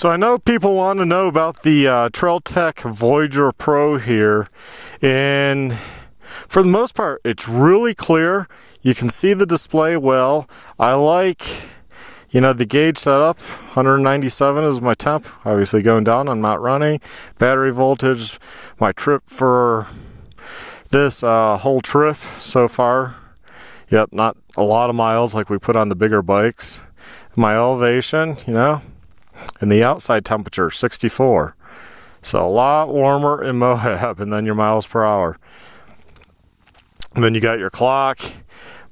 So I know people want to know about the Tech Voyager Pro here, and for the most part it's really clear. You can see the display well. I like, you know, the gauge setup. 197 is my temp, obviously going down, I'm not running. Battery voltage, my trip for this whole trip so far, yep, not a lot of miles like we put on the bigger bikes. My elevation, you know, and the outside temperature, 64. So a lot warmer in Moab, and then your miles per hour. And then you got your clock.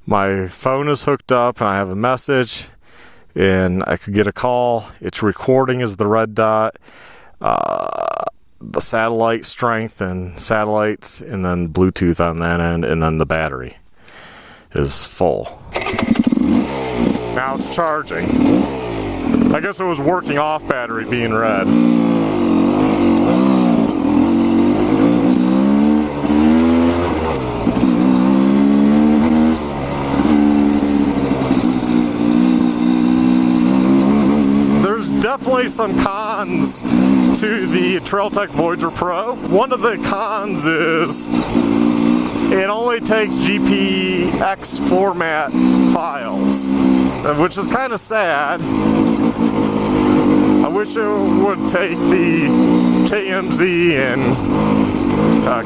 My phone is hooked up, and I have a message, and I could get a call. It's recording as the red dot. The satellite strength and satellites, and then Bluetooth on that end, and then the battery is full. Now it's charging. I guess it was working off battery being red. There's definitely some cons to the Tech Voyager Pro. One of the cons is it only takes GPX format files, which is kind of sad. I wish it would take the KMZ and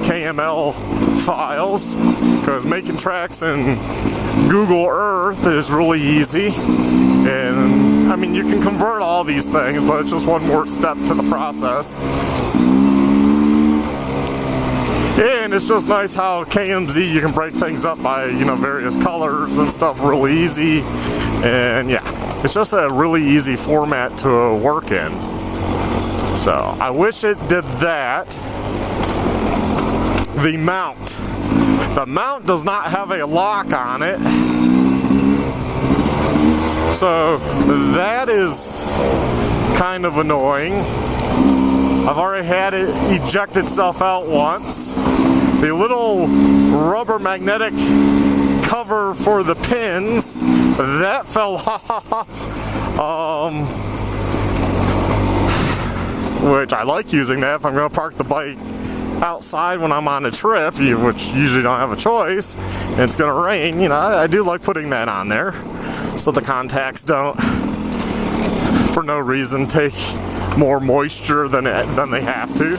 KML files, because making tracks in Google Earth is really easy. And I mean, you can convert all these things, but it's just one more step to the process. And it's just nice how KMZ, you can break things up by, you know, various colors and stuff really easy. And yeah, it's just a really easy format to work in. So I wish it did that. The mount does not have a lock on it. So that is kind of annoying. I've already had it eject itself out once. The little rubber magnetic cover for the pins, that fell off. Which I like using that if I'm going to park the bike outside when I'm on a trip, which usually don't have a choice, and it's going to rain. You know, I do like putting that on there so the contacts don't, for no reason, take more moisture than they have to.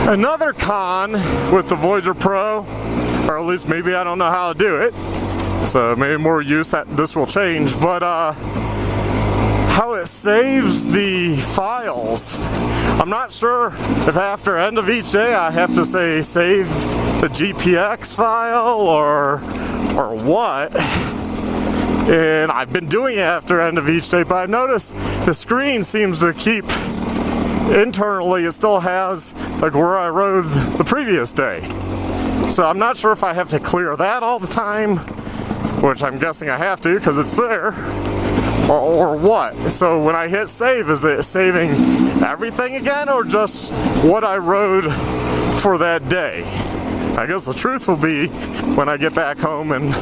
Another con with the Voyager Pro, or at least maybe I don't know how to do it, so maybe more use that this will change, but how it saves the files. I'm not sure if after end of each day I have to say save the GPX file or what. And I've been doing it after end of each day, but I noticed the screen seems to keep internally, it still has like where I rode the previous day. So I'm not sure if I have to clear that all the time, which I'm guessing I have to because it's there, or what. So when I hit save, is it saving everything again or just what I rode for that day? I guess the truth will be when I get back home and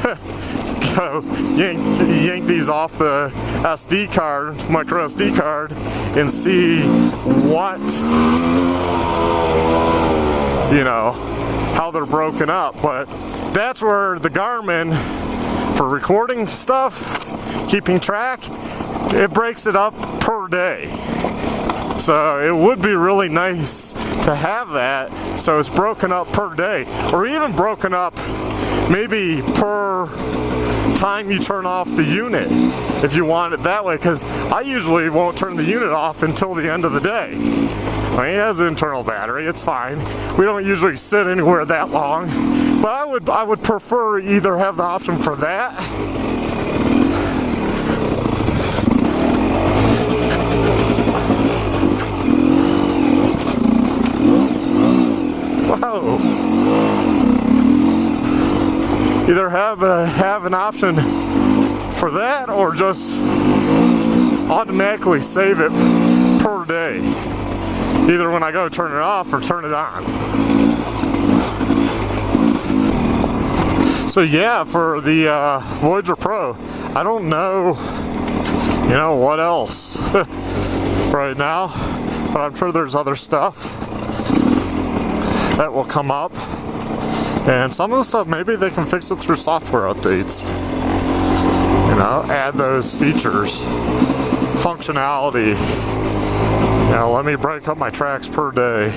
go yank these off the SD card, micro SD card, and see what, you know, how they're broken up. But that's where the Garmin, for recording stuff, keeping track, it breaks it up per day. So it would be really nice to have that, so it's broken up per day, or even broken up maybe per time you turn off the unit, if you want it that way, because I usually won't turn the unit off until the end of the day. I mean, it has an internal battery, it's fine. We don't usually sit anywhere that long, but I would prefer either have the option for that, either have an option for that, or just automatically save it per day, either when I go turn it off or turn it on. So yeah, for the Voyager Pro, I don't know you know, what else right now? But I'm sure there's other stuff that will come up. And some of the stuff, maybe they can fix it through software updates. You know, add those features, functionality. You know, let me break up my tracks per day.